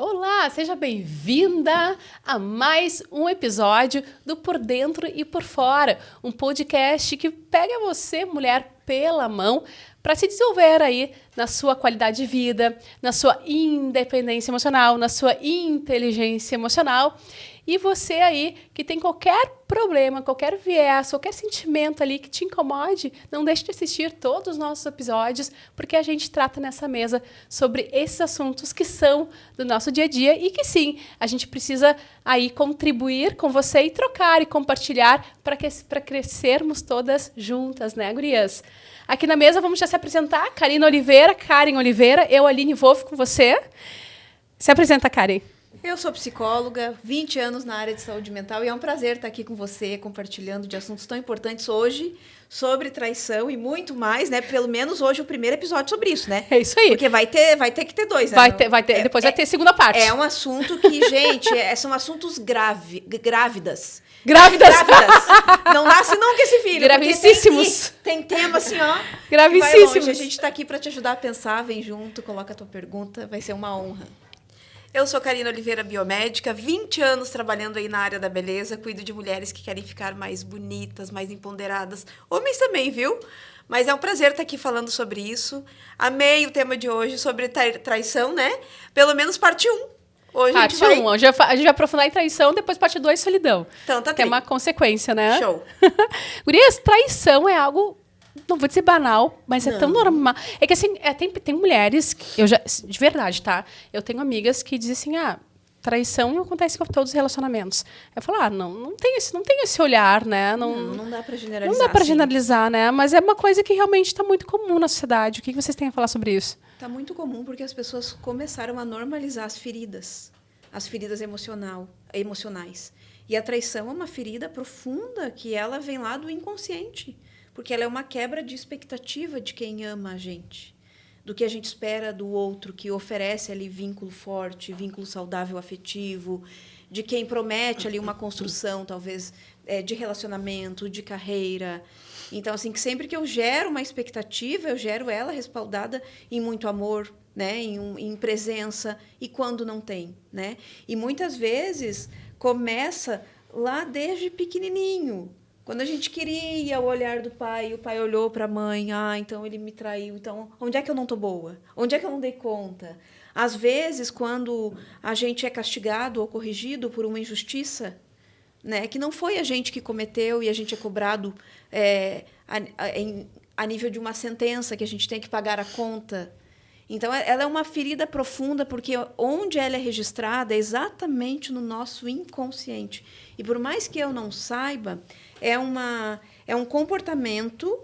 Olá, seja bem-vinda a mais um episódio do Por Dentro e Por Fora, um podcast que pega você, mulher, pela mão para se desenvolver aí na sua qualidade de vida, na sua independência emocional, na sua inteligência emocional. E você aí que tem qualquer problema, qualquer viés, qualquer sentimento ali que te incomode, não deixe de assistir todos os nossos episódios, porque a gente trata nessa mesa sobre esses assuntos que são do nosso dia a dia e que sim, a gente precisa aí contribuir com você e trocar e compartilhar para crescermos todas juntas, né, gurias? Aqui na mesa vamos já se apresentar. Karen Oliveira, eu, Aline Wolff, com você. Se apresenta, Karen. Eu sou psicóloga, 20 anos na área de saúde mental e é um prazer estar aqui com você, compartilhando de assuntos tão importantes hoje, sobre traição e muito mais, né? Pelo menos hoje o primeiro episódio sobre isso, né? É isso aí. Porque vai ter que ter dois, né? Vai ter, depois vai ter segunda parte. É um assunto que, gente, são assuntos grávidas. Grávidas. Não nasce nunca esse filho. Gravíssimos. Tem tema assim, ó. Gravíssimos. A gente tá aqui para te ajudar a pensar, vem junto, coloca a tua pergunta, vai ser uma honra. Eu sou Karina Oliveira, biomédica, 20 anos trabalhando aí na área da beleza, cuido de mulheres que querem ficar mais bonitas, mais empoderadas, homens também, viu? Mas é um prazer estar aqui falando sobre isso. Amei o tema de hoje sobre traição, né? Pelo menos parte 1. Hoje parte 1, hoje a gente vai aprofundar em traição, depois parte 2, solidão. Então, tá que é uma consequência, né? Show. Gurias, traição é algo... Não vou dizer banal, mas é tão normal. É que assim, tem mulheres que eu já, de verdade, tá? Eu tenho amigas que dizem assim, traição não acontece com todos os relacionamentos. Eu falo, não tem esse olhar, né? Não dá pra generalizar. Não dá pra generalizar, né? Mas é uma coisa que realmente está muito comum na sociedade. O que vocês têm a falar sobre isso? Tá muito comum porque as pessoas começaram a normalizar as feridas emocionais. E a traição é uma ferida profunda que ela vem lá do inconsciente. Porque ela é uma quebra de expectativa de quem ama a gente, do que a gente espera do outro, que oferece ali vínculo forte, vínculo saudável afetivo, de quem promete ali uma construção, talvez, de relacionamento, de carreira. Então, assim, que sempre que eu gero uma expectativa, eu gero ela respaldada em muito amor, né? Em presença, e quando não tem, né? E muitas vezes começa lá desde pequenininho. Quando a gente queria o olhar do pai, o pai olhou para a mãe, então ele me traiu, então onde é que eu não estou boa? Onde é que eu não dei conta? Às vezes, quando a gente é castigado ou corrigido por uma injustiça, né, que não foi a gente que cometeu e a gente é cobrado a nível de uma sentença que a gente tem que pagar a conta. Então, ela é uma ferida profunda, porque onde ela é registrada é exatamente no nosso inconsciente. E por mais que eu não saiba, é um comportamento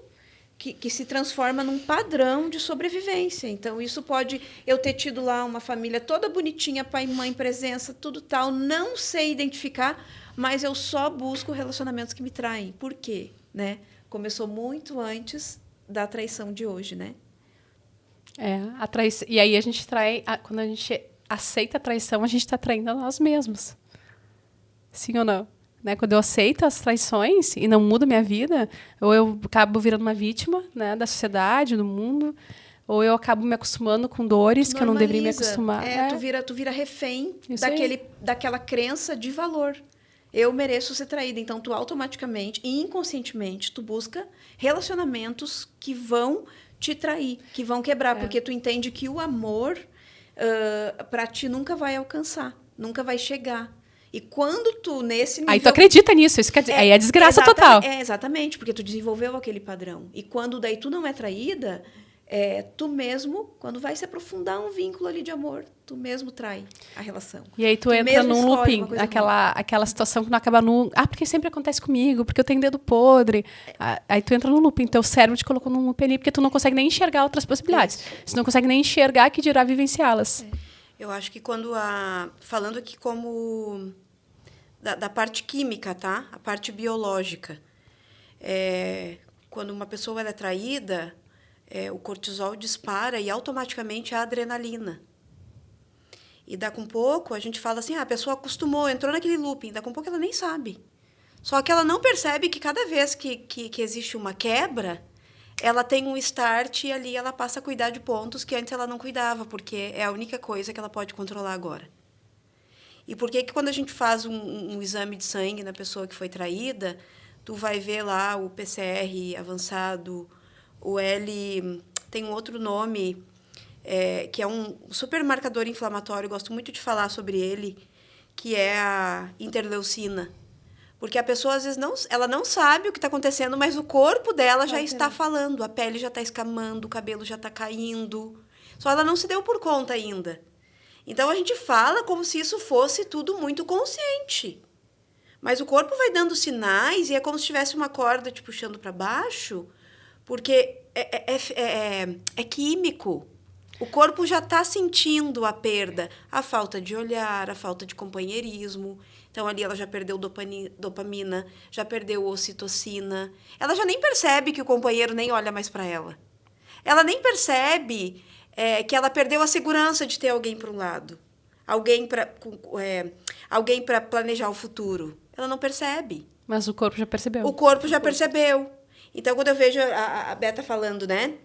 que se transforma num padrão de sobrevivência. Então, isso pode eu ter tido lá uma família toda bonitinha, pai, mãe, presença, tudo tal, não sei identificar, mas eu só busco relacionamentos que me traem. Por quê? Né? Começou muito antes da traição de hoje, né? A traição. E aí a gente trai... Quando a gente aceita a traição, a gente está traindo a nós mesmos. Sim ou não? Né? Quando eu aceito as traições e não mudo minha vida, ou eu acabo virando uma vítima, né, da sociedade, do mundo, ou eu acabo me acostumando com dores que eu não deveria me acostumar. Tu vira refém daquela crença de valor. Eu mereço ser traída. Então, tu automaticamente e inconscientemente, tu busca relacionamentos que vão te trair, que vão quebrar, porque tu entende que o amor para ti nunca vai alcançar, nunca vai chegar. E quando tu, nesse nível... Aí tu acredita nisso, isso quer dizer, aí é desgraça total. Exatamente, porque tu desenvolveu aquele padrão. E quando daí tu não é traída, tu mesmo, quando vai se aprofundar um vínculo ali de amor, tu mesmo trai a relação. E aí tu entra num looping, aquela situação que não acaba no... porque sempre acontece comigo, porque eu tenho dedo podre. Aí tu entra num looping, teu cérebro te colocou num looping ali, porque tu não consegue nem enxergar outras possibilidades. Você não consegue nem enxergar, que dirá vivenciá-las. Eu acho que falando aqui como da parte química, tá? A parte biológica. Quando uma pessoa é traída, o cortisol dispara e automaticamente a adrenalina. E daqui a um pouco a gente fala assim, a pessoa acostumou, entrou naquele looping, daqui a um pouco ela nem sabe. Só que ela não percebe que cada vez que existe uma quebra, ela tem um start e ali ela passa a cuidar de pontos que antes ela não cuidava, porque é a única coisa que ela pode controlar agora. E por que quando a gente faz um exame de sangue na pessoa que foi traída, tu vai ver lá o PCR avançado, o L... Tem um outro nome, que é um super marcador inflamatório, gosto muito de falar sobre ele, que é a interleucina. Porque a pessoa, às vezes, ela não sabe o que está acontecendo, mas o corpo dela já está falando. A pele já está escamando, o cabelo já está caindo. Só ela não se deu por conta ainda. Então, a gente fala como se isso fosse tudo muito consciente. Mas o corpo vai dando sinais e é como se tivesse uma corda te puxando para baixo, porque é químico. O corpo já está sentindo a perda, a falta de olhar, a falta de companheirismo. Então, ali ela já perdeu dopamina, já perdeu ocitocina. Ela já nem percebe que o companheiro nem olha mais para ela. Ela nem percebe que ela perdeu a segurança de ter alguém para um lado. Alguém para planejar o futuro. Ela não percebe. Mas o corpo já percebeu. O corpo já percebeu. Então, quando eu vejo a Beta falando, né?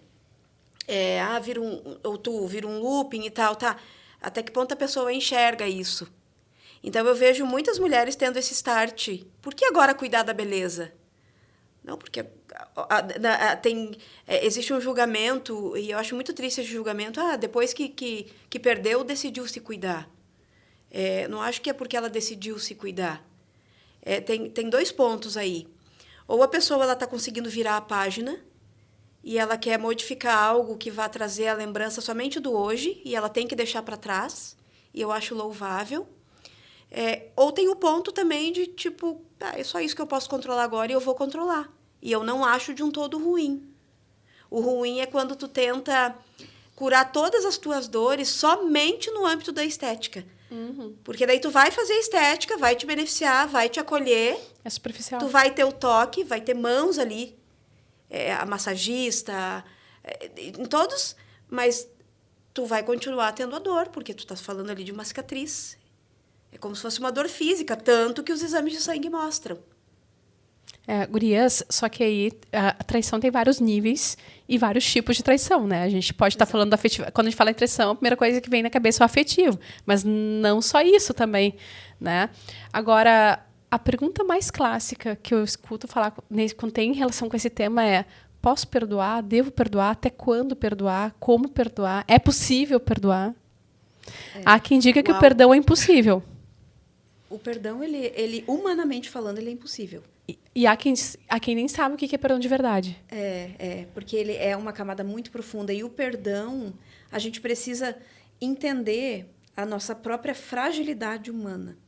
Vira um looping e tal, tá? Até que ponto a pessoa enxerga isso? Então, eu vejo muitas mulheres tendo esse start. Por que agora cuidar da beleza? Não, porque existe um julgamento, e eu acho muito triste esse julgamento. Depois que perdeu, decidiu se cuidar. Não acho que é porque ela decidiu se cuidar. Tem 2 pontos aí. Ou a pessoa está conseguindo virar a página e ela quer modificar algo que vá trazer a lembrança somente do hoje, e ela tem que deixar para trás, e eu acho louvável. Ou tem o ponto também de, tipo, é só isso que eu posso controlar agora e eu vou controlar. E eu não acho de um todo ruim. O ruim é quando tu tenta curar todas as tuas dores somente no âmbito da estética. Uhum. Porque daí tu vai fazer estética, vai te beneficiar, vai te acolher. É superficial. Tu vai ter o toque, vai ter mãos ali, a massagista, em todos, mas tu vai continuar tendo a dor, porque tu tá falando ali de uma cicatriz. É como se fosse uma dor física, tanto que os exames de sangue mostram. Gurias, só que aí a traição tem vários níveis e vários tipos de traição, né? A gente pode estar falando do afetivo. Quando a gente fala em traição, a primeira coisa que vem na cabeça é o afetivo. Mas não só isso também, né? Agora, a pergunta mais clássica que eu escuto falar quando tem relação com esse tema é: posso perdoar? Devo perdoar? Até quando perdoar? Como perdoar? É possível perdoar? Há quem diga que o perdão é impossível. O perdão, ele humanamente falando, ele é impossível. E há quem nem sabe o que é perdão de verdade. Porque ele é uma camada muito profunda. E o perdão, a gente precisa entender a nossa própria fragilidade humana.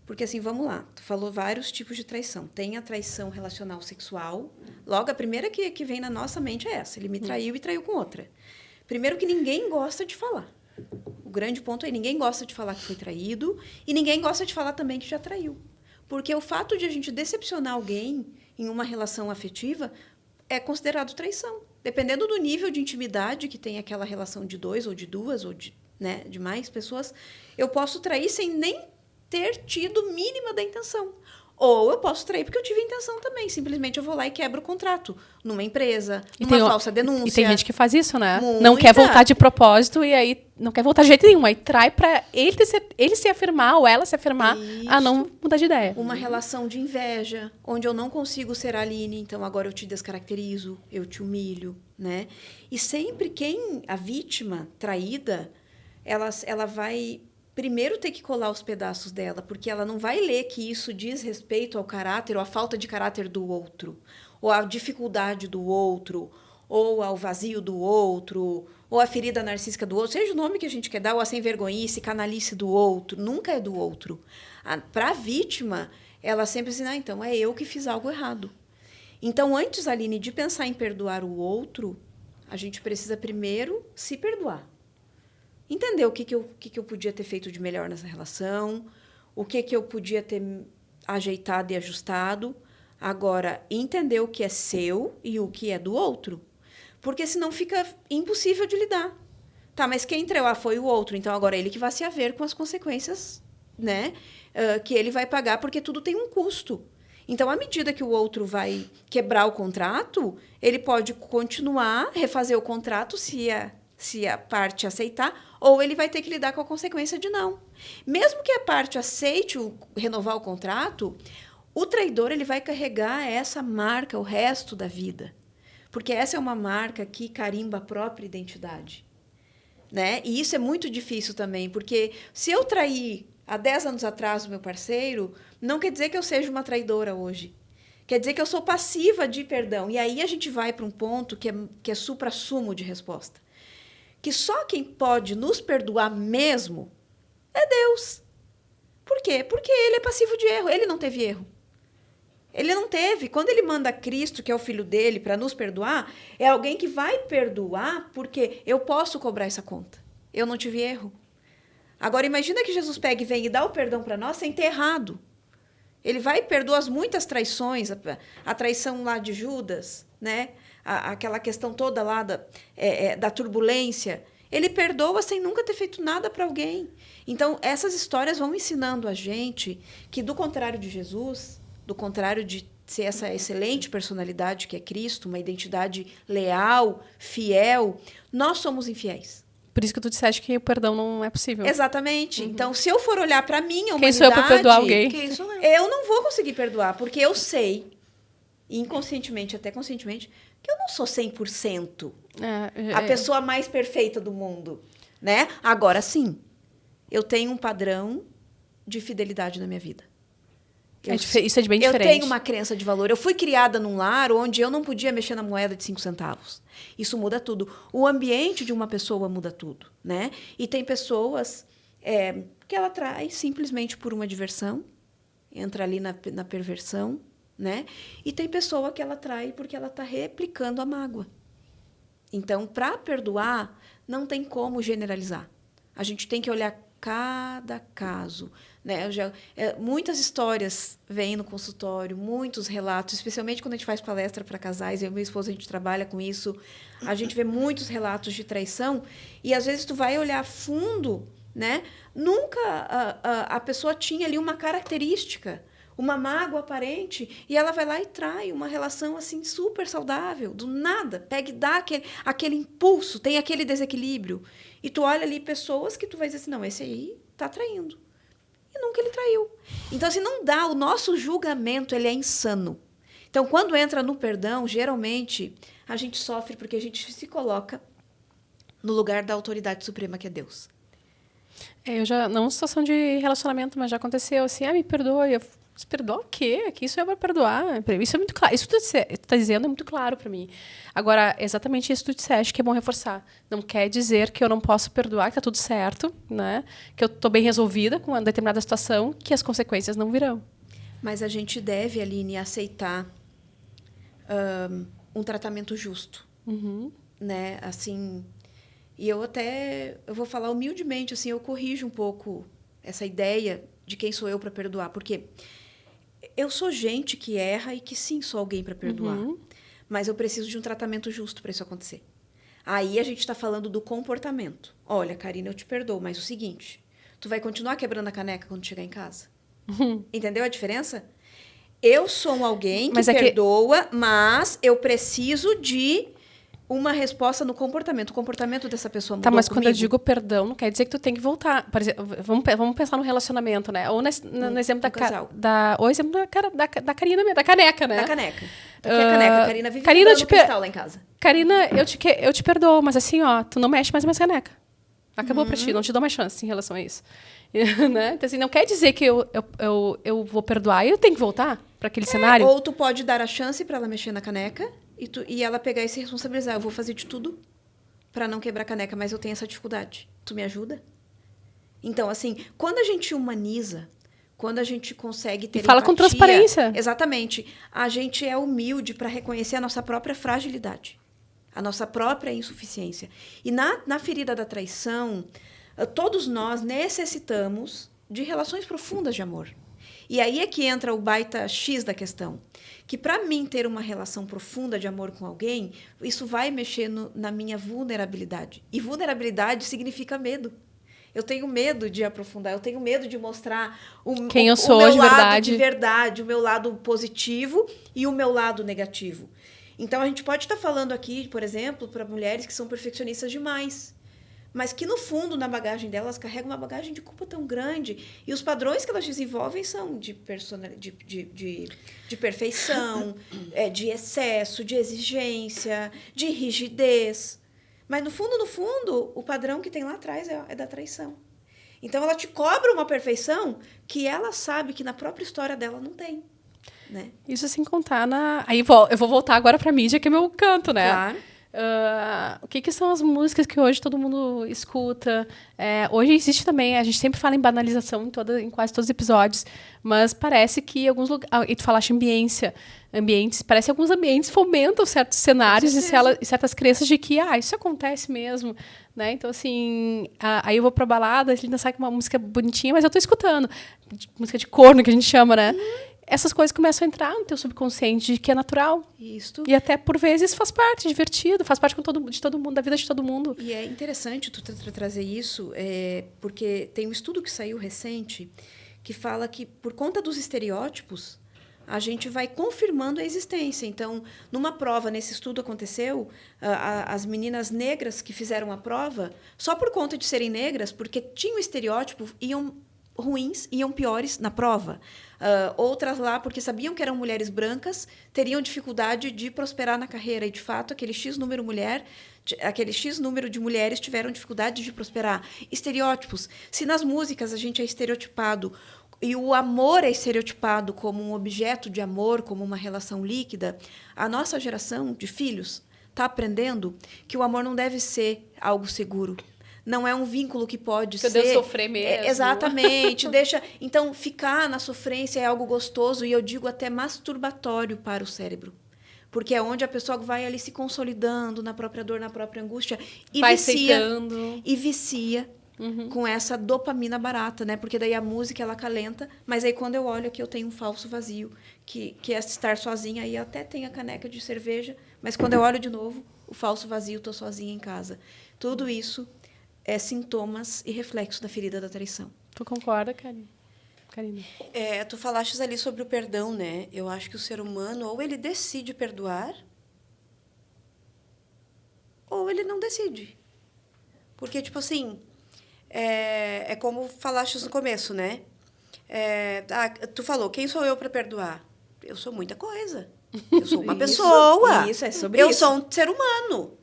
Porque, assim, vamos lá. Tu falou vários tipos de traição. Tem a traição relacional sexual. Logo, a primeira que vem na nossa mente é essa. Ele me traiu e traiu com outra. Primeiro que ninguém gosta de falar. O grande ponto é ninguém gosta de falar que foi traído e ninguém gosta de falar também que já traiu. Porque o fato de a gente decepcionar alguém em uma relação afetiva é considerado traição. Dependendo do nível de intimidade que tem aquela relação de 2 ou de 2 ou de mais pessoas, eu posso trair sem nem ter tido mínima da intenção. Ou eu posso trair porque eu tive intenção também. Simplesmente eu vou lá e quebro o contrato numa empresa, numa falsa denúncia. E tem gente que faz isso, né? Muita. Não quer voltar de propósito e aí não quer voltar de jeito nenhum. Aí trai para ele se afirmar ou ela se afirmar a não mudar de ideia. Uma relação de inveja, onde eu não consigo ser a Aline, então agora eu te descaracterizo, eu te humilho, né? E sempre a vítima traída, ela vai primeiro ter que colar os pedaços dela, porque ela não vai ler que isso diz respeito ao caráter ou à falta de caráter do outro, ou à dificuldade do outro, ou ao vazio do outro, ou à ferida narcísica do outro, seja o nome que a gente quer dar, ou a sem-vergonhice, canalice do outro, nunca é do outro. Para a vítima, ela sempre diz, então é eu que fiz algo errado. Então, antes, Aline, de pensar em perdoar o outro, a gente precisa primeiro se perdoar. Entender o que eu podia ter feito de melhor nessa relação, o que eu podia ter ajeitado e ajustado. Agora, entender o que é seu e o que é do outro. Porque senão fica impossível de lidar. Tá, mas quem traiu? Foi o outro. Então, agora ele que vai se haver com as consequências, né? Que ele vai pagar, porque tudo tem um custo. Então, à medida que o outro vai quebrar o contrato, ele pode continuar, refazer o contrato, se se a parte aceitar, ou ele vai ter que lidar com a consequência de não. Mesmo que a parte aceite renovar o contrato, o traidor ele vai carregar essa marca o resto da vida. Porque essa é uma marca que carimba a própria identidade. Né? E isso é muito difícil também, porque se eu trair há 10 anos atrás o meu parceiro, não quer dizer que eu seja uma traidora hoje. Quer dizer que eu sou passiva de perdão. E aí a gente vai para um ponto que é supra-sumo de resposta. Que só quem pode nos perdoar mesmo é Deus. Por quê? Porque ele é passivo de erro. Ele não teve erro. Ele não teve. Quando ele manda Cristo, que é o filho dele, para nos perdoar, é alguém que vai perdoar porque eu posso cobrar essa conta. Eu não tive erro. Agora, imagina que Jesus pega e vem e dá o perdão para nós sem ter errado. Ele vai e perdoa as muitas traições, a traição lá de Judas, né? Aquela questão toda lá da turbulência. Ele perdoa sem nunca ter feito nada para alguém. Então, essas histórias vão ensinando a gente que, do contrário de Jesus, do contrário de ser essa excelente personalidade que é Cristo, uma identidade leal, fiel, nós somos infiéis. Por isso que tu disseste que o perdão não é possível. Exatamente. Uhum. Então, se eu for olhar para mim, a humanidade... Quem sou eu para perdoar alguém? Eu não vou conseguir perdoar, porque eu sei, inconscientemente, até conscientemente, que eu não sou 100% a pessoa mais perfeita do mundo. Né? Agora, sim, eu tenho um padrão de fidelidade na minha vida. Isso é bem diferente. Eu tenho uma crença de valor. Eu fui criada num lar onde eu não podia mexer na moeda de 5 centavos. Isso muda tudo. O ambiente de uma pessoa muda tudo, né? E tem pessoas que ela trai simplesmente por uma diversão, entra ali na perversão, né? E tem pessoa que ela trai porque ela está replicando a mágoa. Então, para perdoar, não tem como generalizar. A gente tem que olhar cada caso, né? Muitas histórias vêm no consultório, muitos relatos, especialmente quando a gente faz palestra para casais. Eu e meu esposo, a gente trabalha com isso. A gente vê muitos relatos de traição e, às vezes, tu vai olhar a fundo, né? Nunca a pessoa tinha ali uma característica, uma mágoa aparente, e ela vai lá e trai uma relação assim super saudável, do nada, pega e dá aquele impulso, tem aquele desequilíbrio. E tu olha ali pessoas que tu vai dizer assim, não, esse aí tá traindo. E nunca ele traiu. Então, assim, não dá, o nosso julgamento, ele é insano. Então, quando entra no perdão, geralmente, a gente sofre porque a gente se coloca no lugar da autoridade suprema, que é Deus. Eu já, não situação de relacionamento, mas já aconteceu assim, me perdoa. Eu, se perdoa o quê? Que isso é para perdoar. Isso é muito claro. Isso que tu está dizendo é muito claro para mim. Agora, exatamente isso que tu disseste, que é bom reforçar. Não quer dizer que eu não posso perdoar, que está tudo certo, né? Que eu estou bem resolvida com uma determinada situação, que as consequências não virão. Mas a gente deve, Aline, aceitar um tratamento justo. Uhum. Né? Assim, e eu vou falar humildemente, assim, eu corrijo um pouco essa ideia de quem sou eu para perdoar. Porque eu sou gente que erra e que sim, sou alguém para perdoar. Uhum. Mas eu preciso de um tratamento justo para isso acontecer. Aí a gente está falando do comportamento. Olha, Karina, eu te perdoo, mas o seguinte, tu vai continuar quebrando a caneca quando chegar em casa? Uhum. Entendeu a diferença? Eu sou alguém que perdoa, mas eu preciso de uma resposta no comportamento. O comportamento dessa pessoa mudou mas comigo. Quando eu digo perdão, não quer dizer que tu tem que voltar. Por exemplo, vamos pensar no relacionamento, né? Ou no exemplo o exemplo da Karina, da caneca, né? Da caneca. Então, que é a caneca? A Karina vive no cristal lá em casa. Karina, eu te perdoo, mas assim, ó, tu não mexe mais na minha caneca. Acabou pra ti, não te dou mais chance em relação a isso. Né? Então, assim, não quer dizer que eu vou perdoar e eu tenho que voltar para aquele cenário. Ou tu pode dar a chance para ela mexer na caneca e ela pegar e se responsabilizar. Eu vou fazer de tudo para não quebrar a caneca, mas eu tenho essa dificuldade. Tu me ajuda? Então, assim, quando a gente humaniza, quando a gente consegue ter fala empatia, com transparência. Exatamente. A gente é humilde para reconhecer a nossa própria fragilidade, a nossa própria insuficiência. E na ferida da traição, todos nós necessitamos de relações profundas de amor. E aí é que entra o baita X da questão. Que para mim ter uma relação profunda de amor com alguém, isso vai mexer na minha vulnerabilidade. E vulnerabilidade significa medo. Eu tenho medo de aprofundar, eu tenho medo de mostrar quem eu sou o meu de lado verdade. de verdade, o meu lado positivo e o meu lado negativo. Então, a gente pode estar falando aqui, por exemplo, para mulheres que são perfeccionistas demais, mas que, no fundo, na bagagem delas, carregam uma bagagem de culpa tão grande. E os padrões que elas desenvolvem são de perfeição, de excesso, de exigência, de rigidez. Mas, no fundo, o padrão que tem lá atrás é da traição. Então, ela te cobra uma perfeição que ela sabe que na própria história dela não tem. Né? Isso sem contar Aí eu vou voltar agora pra mídia, que é meu canto, né? Claro. O que são as músicas que hoje todo mundo escuta? Hoje existe também, a gente sempre fala em banalização em quase todos os episódios, mas parece que alguns lugares... E tu falaste ambientes, parece que alguns ambientes fomentam certos cenários e certas crenças de que isso acontece mesmo, né? Então, assim, aí eu vou pra balada, a gente ainda sai com uma música bonitinha, mas eu tô escutando. Música de corno, que a gente chama, né? Essas coisas começam a entrar no teu subconsciente, de que é natural. Isso. E até, por vezes, faz parte, divertido, faz parte de todo mundo, da vida de todo mundo. E é interessante tu trazer isso, porque tem um estudo que saiu recente que fala que, por conta dos estereótipos, a gente vai confirmando a existência. Então, numa prova, nesse estudo aconteceu, as meninas negras que fizeram a prova, só por conta de serem negras, porque tinham estereótipo, iam ruins, iam piores na prova. Outras lá, porque sabiam que eram mulheres brancas, teriam dificuldade de prosperar na carreira. E, de fato, aquele X número de mulheres tiveram dificuldade de prosperar. Estereótipos. Se nas músicas a gente é estereotipado e o amor é estereotipado como um objeto de amor, como uma relação líquida, a nossa geração de filhos está aprendendo que o amor não deve ser algo seguro. Não é um vínculo que pode ser... Deus sofrer mesmo. Exatamente. Então, ficar na sofrência é algo gostoso e eu digo até masturbatório para o cérebro. Porque é onde a pessoa vai ali se consolidando na própria dor, na própria angústia. E vai vicia. aceitando. E vicia com essa dopamina barata, né? Porque daí a música, ela acalenta. Mas aí, quando eu olho aqui, eu tenho um falso vazio, que é estar sozinha. Aí até tem a caneca de cerveja. Mas quando eu olho de novo, o falso vazio, estou sozinha em casa. Tudo isso é sintomas e reflexo da ferida da traição. Tu concorda, Karina? Tu falaste ali sobre o perdão, né? Eu acho que o ser humano, ou ele decide perdoar, ou ele não decide. Porque, tipo assim, é como falaste no começo, né? Tu falou, quem sou eu para perdoar? Eu sou muita coisa. Eu sou uma pessoa. Isso, é sobre isso. Eu sou um ser humano.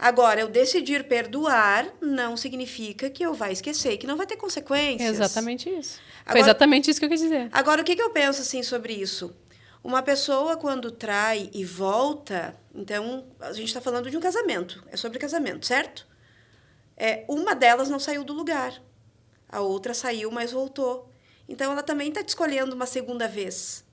Agora, eu decidir perdoar não significa que eu vá esquecer, que não vai ter consequências. É exatamente isso. Foi exatamente isso que eu quis dizer. Agora, o que eu penso assim, sobre isso? Uma pessoa, quando trai e volta... Então, a gente está falando de um casamento. É sobre casamento, certo? Uma delas não saiu do lugar. A outra saiu, mas voltou. Então, ela também está te escolhendo uma segunda vez.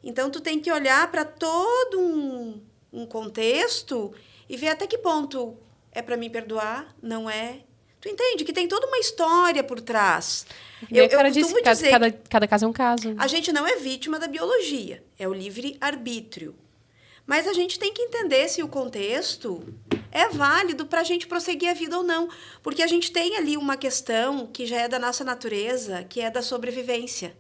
Então, tu tem que olhar para todo um contexto... E ver até que ponto é para mim perdoar, não é. Tu entende que tem toda uma história por trás. Eu costumo dizer cada caso é um caso. A gente não é vítima da biologia, é o livre-arbítrio. Mas a gente tem que entender se o contexto é válido para a gente prosseguir a vida ou não. Porque a gente tem ali uma questão que já é da nossa natureza, que é da sobrevivência.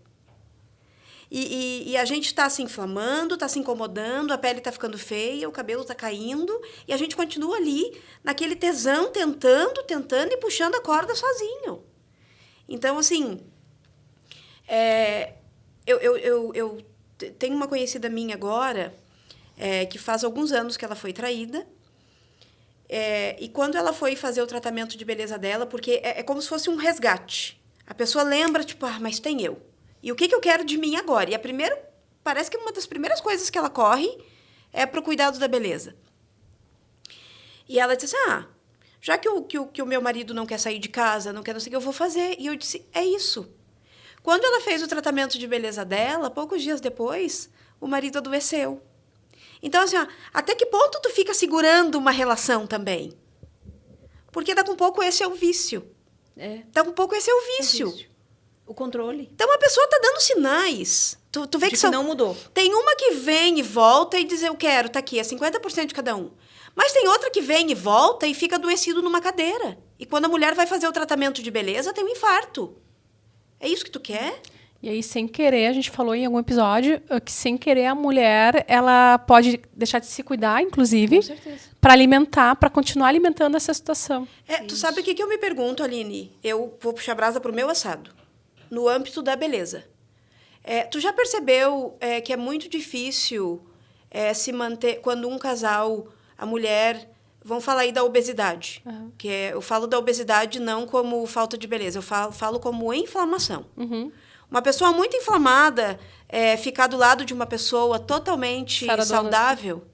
E a gente está se inflamando, está se incomodando, a pele está ficando feia, o cabelo está caindo, e a gente continua ali, naquele tesão, tentando e puxando a corda sozinho. Então, assim, eu tenho uma conhecida minha agora, que faz alguns anos que ela foi traída, e quando ela foi fazer o tratamento de beleza dela, porque é como se fosse um resgate. A pessoa lembra, tipo, mas tem eu. E o que eu quero de mim agora? E parece que uma das primeiras coisas que ela corre é para o cuidado da beleza. E ela disse assim, já que o meu marido não quer sair de casa, não quer não sei o que eu vou fazer. E eu disse, é isso. Quando ela fez o tratamento de beleza dela, poucos dias depois, o marido adoeceu. Então, assim, até que ponto tu fica segurando uma relação também? Porque daqui a um pouco esse é o vício. Daqui a um pouco esse é o vício. O controle. Então, a pessoa está dando sinais. Tu vê que não mudou. Tem uma que vem e volta e diz, eu quero, tá aqui, é 50% de cada um. Mas tem outra que vem e volta e fica adoecido numa cadeira. E quando a mulher vai fazer o tratamento de beleza, tem um infarto. É isso que tu quer? E aí, sem querer, a gente falou em algum episódio que, sem querer, a mulher ela pode deixar de se cuidar, inclusive, para alimentar, para continuar alimentando essa situação. Tu sabe o que eu me pergunto, Aline? Eu vou puxar a brasa pro meu assado. No âmbito da beleza. Tu já percebeu que é muito difícil se manter... Quando um casal, a mulher... Vamos falar aí da obesidade. Uhum. Eu falo da obesidade não como falta de beleza, eu falo como inflamação. Uhum. Uma pessoa muito inflamada, ficar do lado de uma pessoa totalmente saudável...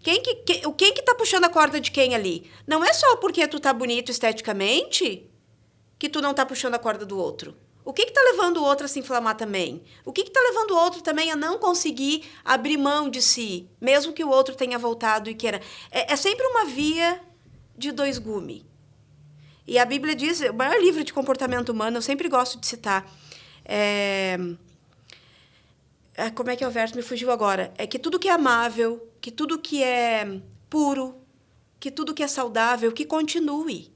Quem que tá puxando a corda de quem ali? Não é só porque tu tá bonito esteticamente que tu não tá puxando a corda do outro. O que tá levando o outro a se inflamar também? O que tá levando o outro também a não conseguir abrir mão de si, mesmo que o outro tenha voltado e queira? É sempre uma via de dois gumes. E a Bíblia diz, o maior livro de comportamento humano, eu sempre gosto de citar, como é que é o verso? Me fugiu agora. É que tudo que é amável, que tudo que é puro, que tudo que é saudável, que continue.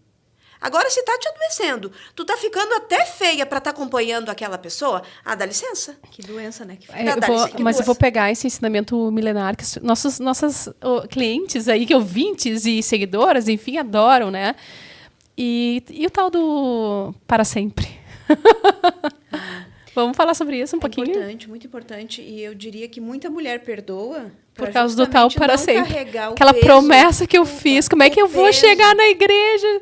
Agora, se tá te adoecendo, tu tá ficando até feia para estar acompanhando aquela pessoa, dá licença. Que doença, né? Eu vou pegar esse ensinamento milenar que nossas clientes aí, que ouvintes e seguidoras, enfim, adoram, né? E o tal do para sempre. Vamos falar sobre isso um pouquinho? Importante, muito importante. E eu diria que muita mulher perdoa por causa do tal para sempre. Aquela peso, promessa que eu fiz, como é que eu vou chegar na igreja?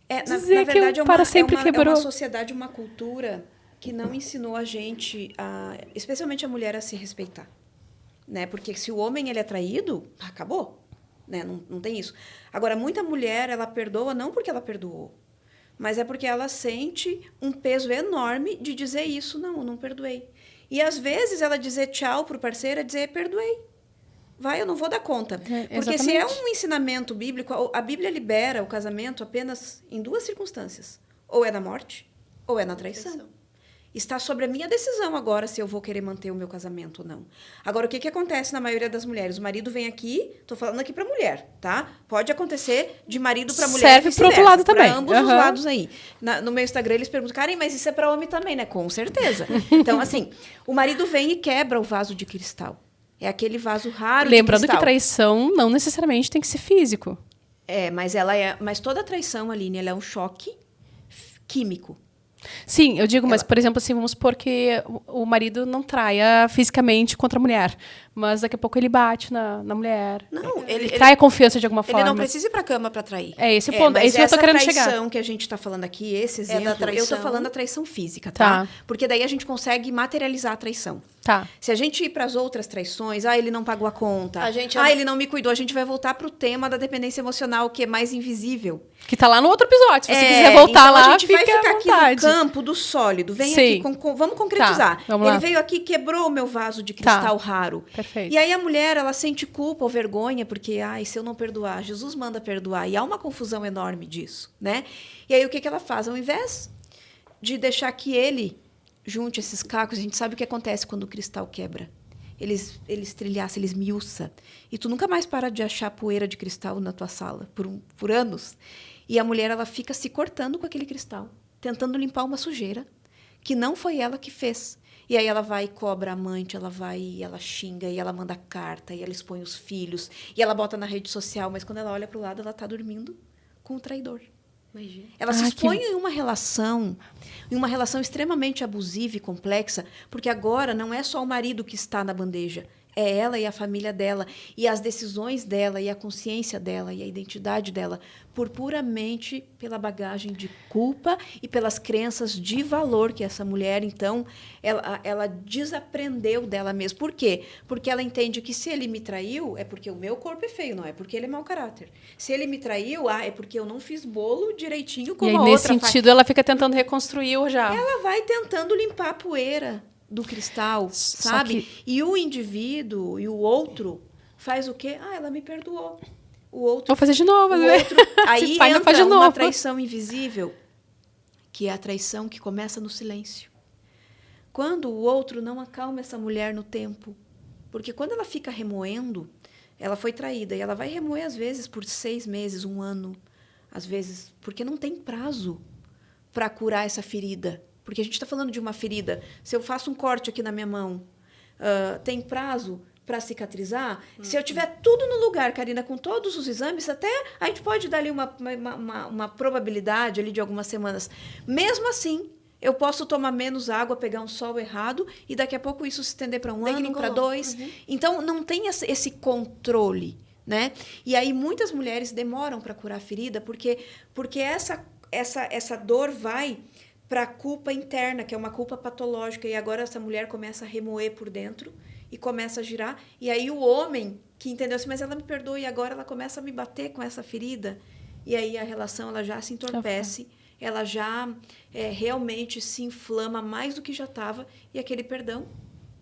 Na verdade, para sempre quebrou. É uma sociedade, uma cultura que não ensinou a gente, especialmente a mulher, a se respeitar. Né? Porque se o homem ele é traído, acabou. Né? Não tem isso. Agora, muita mulher, ela perdoa não porque ela perdoou, mas é porque ela sente um peso enorme de dizer isso. Não, eu não perdoei. E, às vezes, ela dizer tchau para o parceiro é dizer perdoei. Vai, eu não vou dar conta. Porque se é um ensinamento bíblico, a Bíblia libera o casamento apenas em duas circunstâncias. Ou é na morte, ou é na traição. Está sobre a minha decisão agora se eu vou querer manter o meu casamento ou não. Agora, o que acontece na maioria das mulheres? O marido vem aqui, estou falando aqui para mulher, tá? Pode acontecer de marido para mulher. Serve para o outro lado também. Para ambos os lados aí. No meu Instagram, eles perguntam, Karen, mas isso é para homem também, né? Com certeza. Então, assim, o marido vem e quebra o vaso de cristal. É aquele vaso raro. Lembrando que traição não necessariamente tem que ser físico. Mas toda traição, Aline, ela é um choque químico. Sim, eu digo, mas, por exemplo, assim, vamos supor que o marido não traia fisicamente contra a mulher, mas daqui a pouco ele bate na mulher. Não, ele trai a confiança de alguma forma. Ele não precisa ir pra cama pra trair. É esse o ponto, é isso que eu tô querendo chegar. Essa traição que a gente tá falando aqui, esse exemplo, eu tô falando da traição física, tá? Porque daí a gente consegue materializar a traição. Tá. Se a gente ir para as outras traições, ele não pagou a conta, ele não me cuidou, a gente vai voltar pro tema da dependência emocional, que é mais invisível. Que tá lá no outro episódio. Se você quiser voltar então lá, a gente vai ficar aqui no campo do sólido. Vem aqui, vamos concretizar. Vamos Ele veio aqui, quebrou o meu vaso de cristal raro. Perfeito. E aí a mulher, ela sente culpa ou vergonha, porque, se eu não perdoar, Jesus manda perdoar. E há uma confusão enorme disso, né? E aí o que ela faz? Ao invés de deixar que ele junte esses cacos, a gente sabe o que acontece quando o cristal quebra. Ele estrilhaça, ele esmiuça. E tu nunca mais para de achar poeira de cristal na tua sala, por anos. E a mulher, ela fica se cortando com aquele cristal, tentando limpar uma sujeira que não foi ela que fez. E aí ela vai e cobra a amante, ela xinga, e ela manda carta, e ela expõe os filhos, e ela bota na rede social, mas quando ela olha para o lado, ela está dormindo com o traidor. Imagina. Ela se expõe em uma relação extremamente abusiva e complexa, porque agora não é só o marido que está na bandeja, é ela e a família dela, e as decisões dela, e a consciência dela, e a identidade dela, puramente pela bagagem de culpa e pelas crenças de valor que essa mulher, então, ela desaprendeu dela mesma. Por quê? Porque ela entende que se ele me traiu, é porque o meu corpo é feio, não é porque ele é mau caráter. Se ele me traiu, é porque eu não fiz bolo direitinho como a outra. E aí, nesse sentido, ela fica tentando reconstruir o já. Ela vai tentando limpar a poeira do cristal, sabe? E o indivíduo e o outro faz o quê? Ela me perdoou. O outro... Vou fazer de novo, né? Aí entra uma traição invisível, que é a traição que começa no silêncio. Quando o outro não acalma essa mulher no tempo. Porque quando ela fica remoendo, ela foi traída, e ela vai remoer, às vezes, por 6 meses, 1 ano. Às vezes, porque não tem prazo para curar essa ferida. Porque a gente está falando de uma ferida. Se eu faço um corte aqui na minha mão, tem prazo para cicatrizar? Se eu tiver tudo no lugar, Karina, com todos os exames, até a gente pode dar ali uma probabilidade ali de algumas semanas. Mesmo assim, eu posso tomar menos água, pegar um sol errado e daqui a pouco isso se estender para um ano, para 2. Então, não tem esse controle, né? E aí, muitas mulheres demoram para curar a ferida porque essa dor vai para a culpa interna, que é uma culpa patológica. E agora essa mulher começa a remoer por dentro e começa a girar. E aí o homem que entendeu assim, mas ela me perdoa e agora ela começa a me bater com essa ferida. E aí a relação ela já se entorpece, ela já realmente se inflama mais do que já estava. E aquele perdão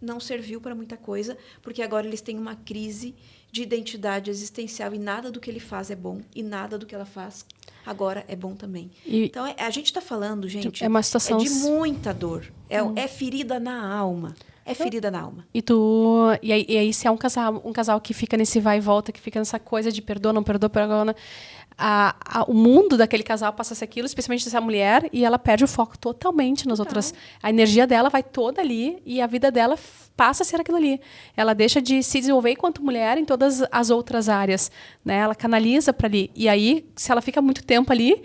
não serviu para muita coisa, porque agora eles têm uma crise de identidade existencial e nada do que ele faz é bom e nada do que ela faz agora é bom também. Então, a gente está falando, gente, é uma situação de muita dor. É ferida na alma. É ferida na alma. E aí se é um casal que fica nesse vai e volta, que fica nessa coisa de perdoa, não perdoa, perdoa, o mundo daquele casal passa a ser aquilo, especialmente dessa mulher, e ela perde o foco totalmente nas outras. A energia dela vai toda ali e a vida dela passa a ser aquilo ali. Ela deixa de se desenvolver enquanto mulher em todas as outras áreas, né? Ela canaliza para ali. E aí, se ela fica muito tempo ali,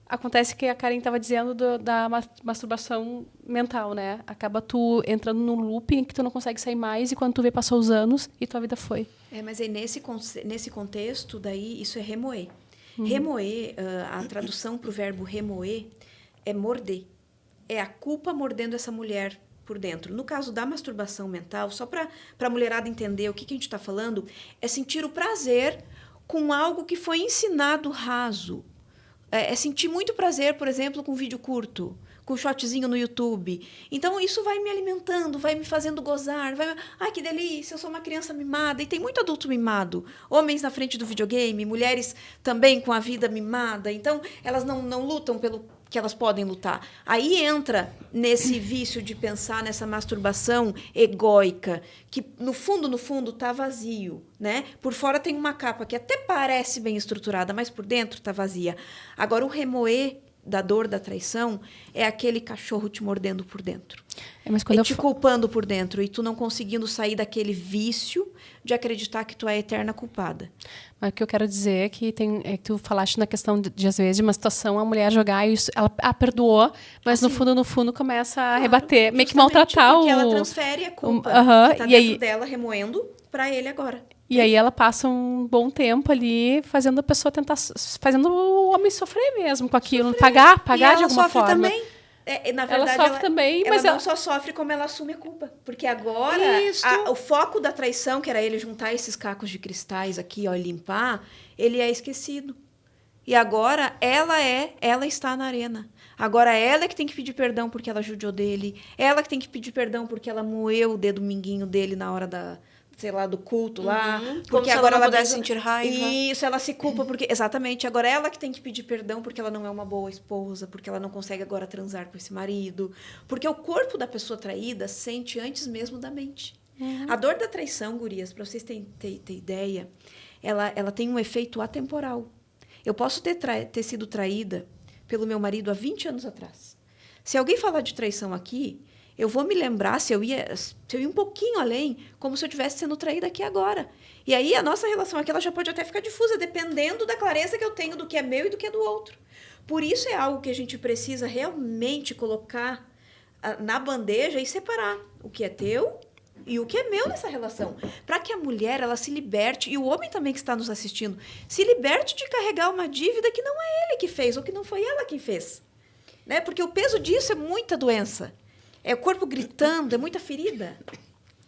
acontece que a Karen estava dizendo da masturbação mental, né? Acaba tu entrando num loop em que tu não consegue sair mais e quando tu vê, passou os anos e tua vida foi. Mas aí nesse contexto, daí, isso é remoer. Remoer, a tradução para o verbo remoer é morder. É a culpa mordendo essa mulher por dentro. No caso da masturbação mental, só para a mulherada entender o que a gente está falando, é sentir o prazer com algo que foi ensinado raso. É sentir muito prazer, por exemplo, com um vídeo curto, com um shotzinho no YouTube. Então, isso vai me alimentando, vai me fazendo gozar. Ai, que delícia, eu sou uma criança mimada. E tem muito adulto mimado. Homens na frente do videogame, mulheres também com a vida mimada. Então, elas não lutam pelo que elas podem lutar. Aí entra nesse vício de pensar nessa masturbação egóica, que no fundo está vazio, né? Por fora tem uma capa que até parece bem estruturada, mas por dentro está vazia. Agora, o remoer da dor da traição é aquele cachorro te mordendo por dentro. Mas quando te culpando por dentro e tu não conseguindo sair daquele vício de acreditar que tu é a eterna culpada. Mas o que eu quero dizer é que tu falaste na questão de às vezes, de uma situação, a mulher jogar e ela perdoou, mas no fundo começa a rebater, meio que maltratar porque ela transfere a culpa que tá dentro dela, remoendo, para ele agora. E aí ela passa um bom tempo ali fazendo a pessoa fazendo o homem sofrer mesmo com aquilo, pagar de alguma forma. Também. Na verdade, ela sofre também, mas ela não só sofre como ela assume a culpa. Porque agora, o foco da traição, que era ele juntar esses cacos de cristais aqui, ó, e limpar, ele é esquecido. E agora, ela está na arena. Agora, ela é que tem que pedir perdão porque ela judiou dele. Ela que tem que pedir perdão porque ela moeu o dedo minguinho dele na hora do culto lá. Porque agora ela pudesse sentir raiva. Isso, ela se culpa porque... Exatamente. Agora ela que tem que pedir perdão porque ela não é uma boa esposa, porque ela não consegue agora transar com esse marido. Porque o corpo da pessoa traída sente antes mesmo da mente. A dor da traição, gurias, para vocês terem ideia, ela tem um efeito atemporal. Eu posso ter sido traída pelo meu marido há 20 anos atrás. Se alguém falar de traição aqui... Eu vou me lembrar, se eu ia um pouquinho além, como se eu estivesse sendo traída aqui agora. E aí a nossa relação aqui ela já pode até ficar difusa, dependendo da clareza que eu tenho do que é meu e do que é do outro. Por isso é algo que a gente precisa realmente colocar na bandeja e separar o que é teu e o que é meu nessa relação. Para que a mulher ela se liberte, e o homem também que está nos assistindo, se liberte de carregar uma dívida que não é ele que fez ou que não foi ela quem fez. Né? Porque o peso disso é muita doença. É o corpo gritando, é muita ferida.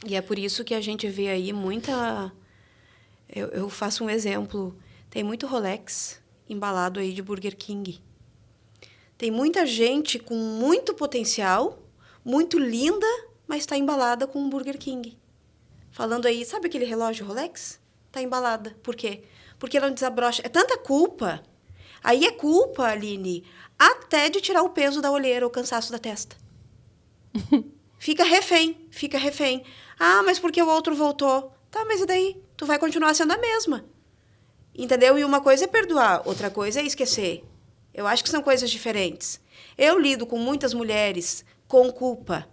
E é por isso que a gente vê aí muita... Eu faço um exemplo. Tem muito Rolex embalado aí de Burger King. Tem muita gente com muito potencial, muito linda, mas está embalada com um Burger King. Falando aí, sabe aquele relógio Rolex? Está embalada. Por quê? Porque ela não desabrocha. É tanta culpa. Aí é culpa, Aline, até de tirar o peso da olheira, o cansaço da testa. Fica refém. Ah, mas porque o outro voltou? Tá, mas e daí? Tu vai continuar sendo a mesma. Entendeu? E uma coisa é perdoar, outra coisa é esquecer. Eu acho que são coisas diferentes. Eu lido com muitas mulheres com culpa.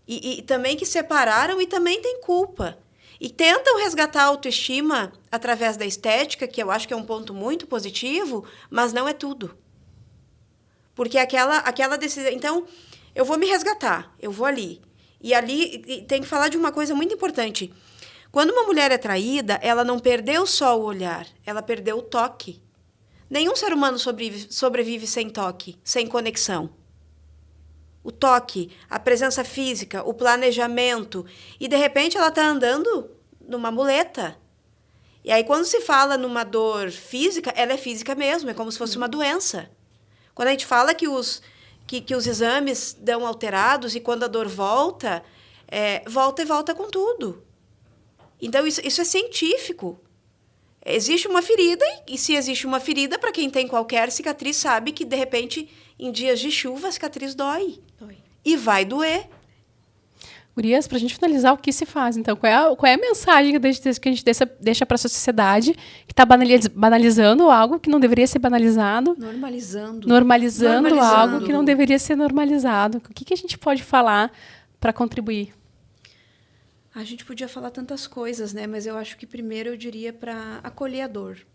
E também que separaram e também têm culpa. E tentam resgatar a autoestima através da estética, que eu acho que é um ponto muito positivo, mas não é tudo. Porque aquela decisão... Então, eu vou me resgatar, eu vou ali. E ali tem que falar de uma coisa muito importante. Quando uma mulher é traída, ela não perdeu só o olhar, ela perdeu o toque. Nenhum ser humano sobrevive sem toque, sem conexão. O toque, a presença física, o planejamento. E, de repente, ela está andando numa muleta. E aí, quando se fala numa dor física, ela é física mesmo, é como se fosse uma doença. Quando a gente fala que os exames dão alterados e quando a dor volta, volta com tudo. Então, isso é científico. Existe uma ferida, e se existe uma ferida, para quem tem qualquer cicatriz, sabe que, de repente, em dias de chuva, a cicatriz dói. E vai doer. Gurias, para a gente finalizar, o que se faz? Então, qual é a mensagem que a gente deixa para a sociedade que está banalizando algo que não deveria ser banalizado? Normalizando algo que não deveria ser normalizado. O que a gente pode falar para contribuir? A gente podia falar tantas coisas, né? Mas eu acho que primeiro eu diria para acolher a dor.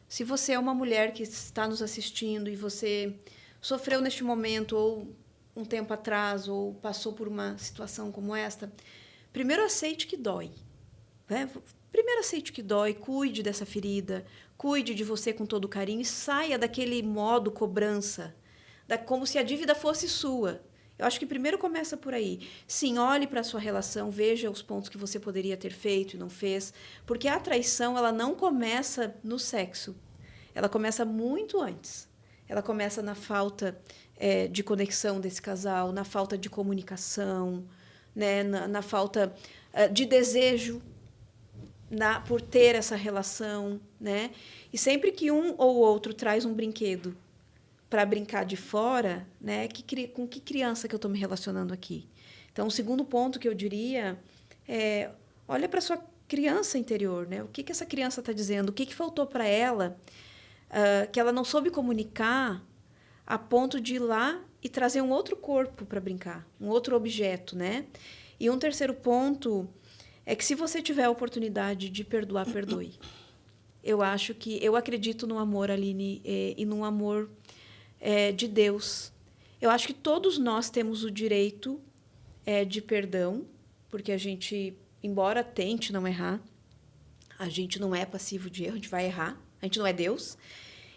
Se você é uma mulher que está nos assistindo e você sofreu neste momento ou um tempo atrás ou passou por uma situação como esta, primeiro aceite que dói. Né? Primeiro aceite que dói, cuide dessa ferida, cuide de você com todo carinho e saia daquele modo cobrança, como se a dívida fosse sua. Eu acho que primeiro começa por aí. Sim, olhe para a sua relação, veja os pontos que você poderia ter feito e não fez, porque a traição ela não começa no sexo, ela começa muito antes. Ela começa na falta de conexão desse casal, na falta de comunicação, né? na falta de desejo por ter essa relação. Né? E sempre que um ou outro traz um brinquedo para brincar de fora, né? Com que criança que eu estou me relacionando aqui? Então, o segundo ponto que eu diria é olha para a sua criança interior. Né? O que essa criança está dizendo? O que faltou para ela que ela não soube comunicar a ponto de ir lá e trazer um outro corpo para brincar, um outro objeto, né? E um terceiro ponto é que se você tiver a oportunidade de perdoar, perdoe. Eu acredito no amor, Aline, e no amor de Deus. Eu acho que todos nós temos o direito de perdão, porque a gente, embora tente não errar, a gente não é passivo de erro, a gente vai errar, a gente não é Deus.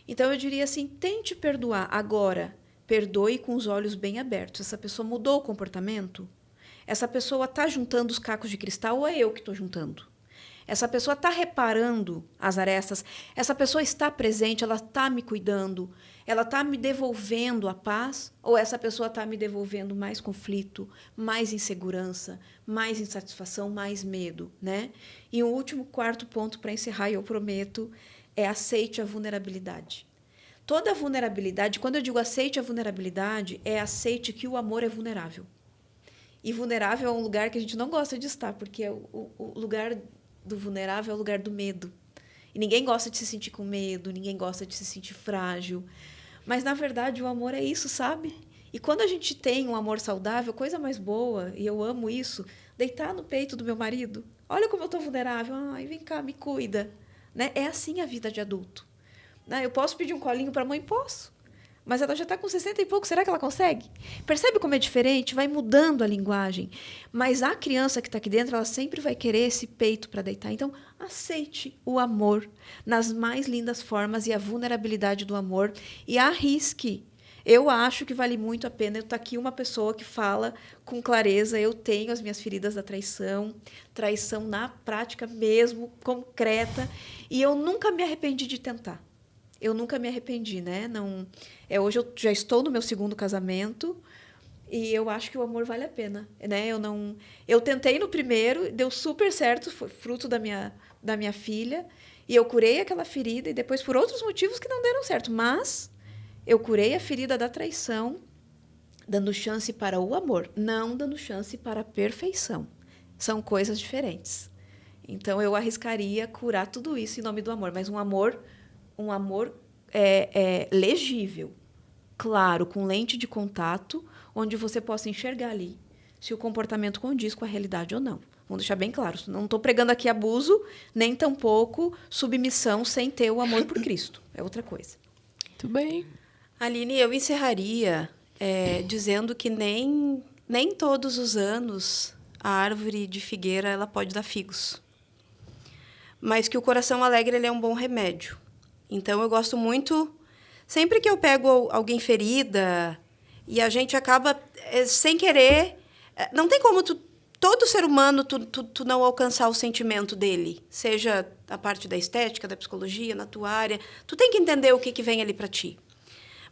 Então, eu diria assim, tente perdoar. Agora, perdoe com os olhos bem abertos. Essa pessoa mudou o comportamento? Essa pessoa está juntando os cacos de cristal ou é eu que estou juntando? Essa pessoa está reparando as arestas? Essa pessoa está presente? Ela está me cuidando? Ela está me devolvendo a paz? Ou essa pessoa está me devolvendo mais conflito, mais insegurança, mais insatisfação, mais medo? Né? E o último, quarto ponto para encerrar, e eu prometo, aceite a vulnerabilidade. Toda a vulnerabilidade, quando eu digo aceite a vulnerabilidade, aceite que o amor é vulnerável. E vulnerável é um lugar que a gente não gosta de estar, porque o lugar do vulnerável é o lugar do medo. E ninguém gosta de se sentir com medo, ninguém gosta de se sentir frágil. Mas, na verdade, o amor é isso, sabe? E quando a gente tem um amor saudável, coisa mais boa, e eu amo isso, deitar no peito do meu marido. Olha como eu estou vulnerável. Ai, vem cá, me cuida. Né? É assim a vida de adulto. Né? Eu posso pedir um colinho para a mãe? Posso. Mas ela já está com 60 e pouco. Será que ela consegue? Percebe como é diferente? Vai mudando a linguagem. Mas a criança que está aqui dentro, ela sempre vai querer esse peito para deitar. Então, aceite o amor nas mais lindas formas e a vulnerabilidade do amor. E arrisque. Eu acho que vale muito a pena. Eu estou aqui uma pessoa que fala com clareza. Eu tenho as minhas feridas da traição. Traição na prática mesmo, concreta. E eu nunca me arrependi de tentar. Eu nunca me arrependi, né? Não, hoje eu já estou no meu segundo casamento e eu acho que o amor vale a pena, né? Eu tentei no primeiro, deu super certo, foi fruto da minha filha, e eu curei aquela ferida e depois por outros motivos que não deram certo, mas eu curei a ferida da traição, dando chance para o amor, não dando chance para a perfeição. São coisas diferentes. Então, eu arriscaria curar tudo isso em nome do amor, mas um amor legível, claro, com lente de contato, onde você possa enxergar ali se o comportamento condiz com a realidade ou não. Vamos deixar bem claro. Não estou pregando aqui abuso, nem tampouco submissão sem ter o amor por Cristo. É outra coisa. Muito bem. Aline, eu encerraria dizendo que nem todos os anos a árvore de figueira ela pode dar figos. Mas que o coração alegre ele é um bom remédio. Então, eu gosto muito... Sempre que eu pego alguém ferida e a gente acaba, sem querer... Não tem como todo ser humano tu não alcançar o sentimento dele. Seja a parte da estética, da psicologia, na tua área. Tu tem que entender o que vem ali para ti.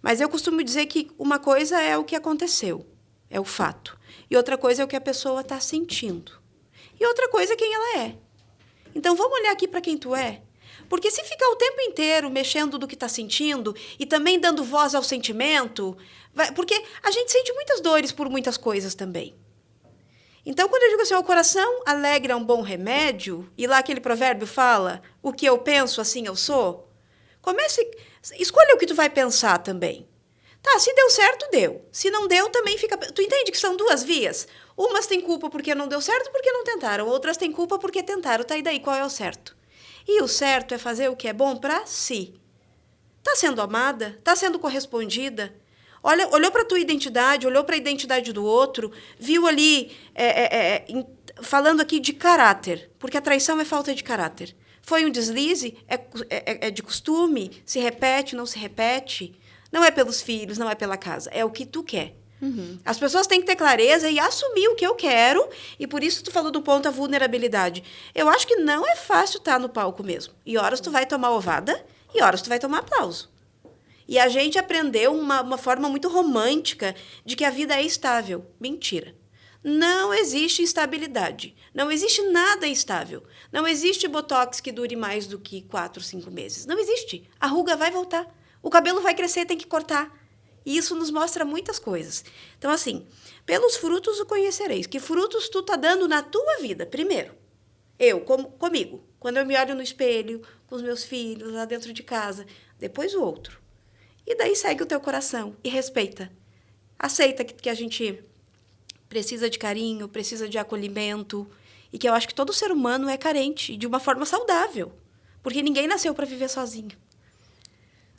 Mas eu costumo dizer que uma coisa é o que aconteceu, é o fato. E outra coisa é o que a pessoa está sentindo. E outra coisa é quem ela é. Então, vamos olhar aqui para quem tu é. Porque se ficar o tempo inteiro mexendo do que está sentindo e também dando voz ao sentimento... Porque a gente sente muitas dores por muitas coisas também. Então, quando eu digo assim, o coração alegre é um bom remédio, e lá aquele provérbio fala, o que eu penso, assim eu sou, escolha o que tu vai pensar também. Tá, se deu certo, deu. Se não deu, também fica... Tu entende que são duas vias? Umas têm culpa porque não deu certo, porque não tentaram. Outras têm culpa porque tentaram. Tá, e daí qual é o certo? E o certo é fazer o que é bom para si. Tá sendo amada? Tá sendo correspondida? Olhou para a tua identidade, olhou para a identidade do outro, viu ali, falando aqui de caráter, porque a traição é falta de caráter. Foi um deslize, é de costume, se repete, não se repete. Não é pelos filhos, não é pela casa, é o que tu quer. Uhum. As pessoas têm que ter clareza e assumir o que eu quero, e por isso tu falou do ponto da vulnerabilidade. Eu acho que não é fácil estar no palco mesmo. E horas tu vai tomar ovada, e horas tu vai tomar aplauso. E a gente aprendeu uma forma muito romântica de que a vida é estável. Mentira. Não existe estabilidade. Não existe nada estável. Não existe botox que dure mais do que 4, 5 meses. Não existe. A ruga vai voltar. O cabelo vai crescer, tem que cortar. E isso nos mostra muitas coisas. Então, assim, pelos frutos o conhecereis. Que frutos tu tá dando na tua vida? Primeiro, comigo. Quando eu me olho no espelho, com os meus filhos, lá dentro de casa. Depois o outro. E daí segue o teu coração e respeita. Aceita que a gente precisa de carinho, precisa de acolhimento. E que eu acho que todo ser humano é carente de uma forma saudável. Porque ninguém nasceu para viver sozinho.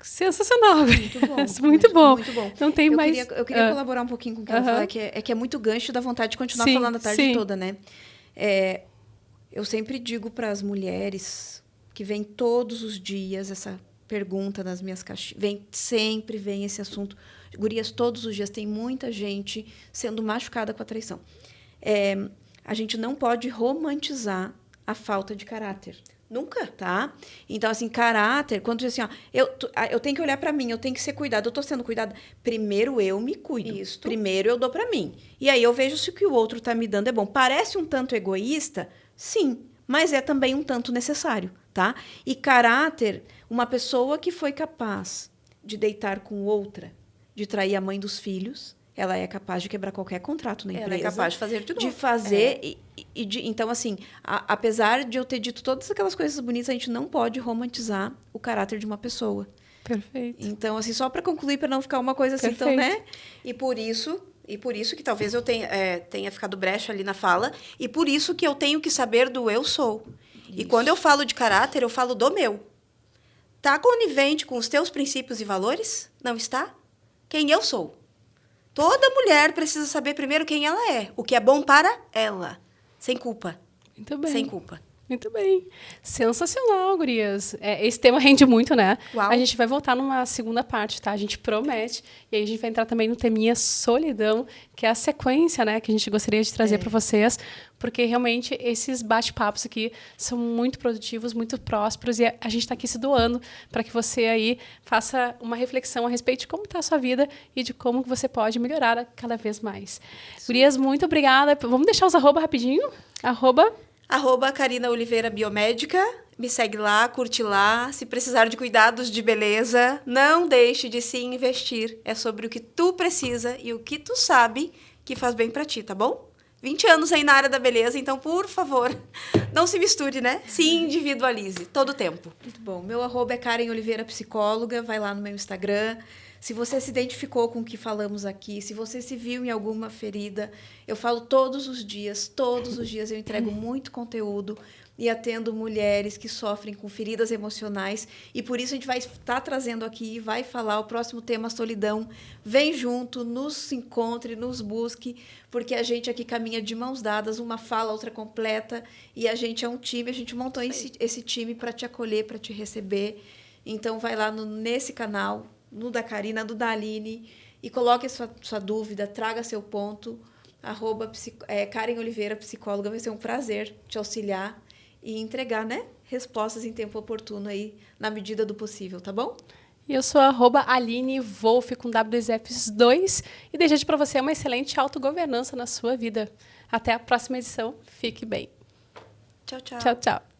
Sensacional. Muito bom. Muito bom. Muito bom. Não tem mais... Eu queria colaborar um pouquinho com o que ela falou, que é muito gancho da vontade de continuar falando a tarde toda, né? Eu sempre digo para as mulheres que vêm todos os dias essa pergunta nas minhas caixinhas. Sempre vem esse assunto. Gurias, todos os dias tem muita gente sendo machucada com a traição. A gente não pode romantizar a falta de caráter. Nunca, tá? Então, assim, caráter, quando diz assim, eu tenho que olhar para mim, eu tenho que ser cuidada, eu tô sendo cuidada. Primeiro eu me cuido. Isso. Primeiro eu dou para mim. E aí eu vejo se o que o outro tá me dando é bom. Parece um tanto egoísta? Sim, mas é também um tanto necessário, tá? E caráter, uma pessoa que foi capaz de deitar com outra, de trair a mãe dos filhos, ela é capaz de quebrar qualquer contrato na empresa. Ela é capaz de fazer de novo. De fazer... Então, assim, apesar de eu ter dito todas aquelas coisas bonitas, a gente não pode romantizar o caráter de uma pessoa. Perfeito. Então, assim, só para concluir, para não ficar uma coisa assim tão, né? E por isso que talvez eu tenha ficado brecha ali na fala, e por isso que eu tenho que saber do eu sou. Isso. E quando eu falo de caráter, eu falo do meu. Tá conivente com os teus princípios e valores? Não está? Quem eu sou? Toda mulher precisa saber primeiro quem ela é, o que é bom para ela. Sem culpa. Muito bem. Sem culpa. Muito bem. Sensacional, gurias. Esse tema rende muito, né? Uau. A gente vai voltar numa segunda parte, tá? A gente promete. E aí a gente vai entrar também no teminha solidão, que é a sequência, né? Que a gente gostaria de trazer para vocês. Porque realmente esses bate-papos aqui são muito produtivos, muito prósperos. E a gente está aqui se doando para que você aí faça uma reflexão a respeito de como está a sua vida e de como você pode melhorar cada vez mais. Gurias, muito obrigada. Vamos deixar os arroba rapidinho? @ Karina Oliveira Biomédica. Me segue lá, curte lá. Se precisar de cuidados de beleza, não deixe de se investir. É sobre o que tu precisa e o que tu sabe que faz bem pra ti, tá bom? 20 anos aí na área da beleza, então, por favor, não se misture, né? Se individualize, todo o tempo. Muito bom. Meu @é Karen Oliveira Psicóloga, vai lá no meu Instagram. Se você se identificou com o que falamos aqui, se você se viu em alguma ferida, eu falo todos os dias eu entrego muito conteúdo e atendo mulheres que sofrem com feridas emocionais. E por isso a gente vai estar trazendo aqui, vai falar o próximo tema, solidão. Vem junto, nos encontre, nos busque, porque a gente aqui caminha de mãos dadas, uma fala, outra completa, e a gente é um time, a gente montou esse time para te acolher, para te receber. Então vai lá nesse canal, no da Karina, no da Aline, e coloque a sua dúvida, traga seu ponto, @Karen Oliveira Psicóloga, vai ser um prazer te auxiliar e entregar, né, respostas em tempo oportuno aí, na medida do possível, tá bom? E eu sou @Aline Wolf com WZFs2 e desejo para você uma excelente autogovernança na sua vida. Até a próxima edição. Fique bem. Tchau, tchau. Tchau, tchau.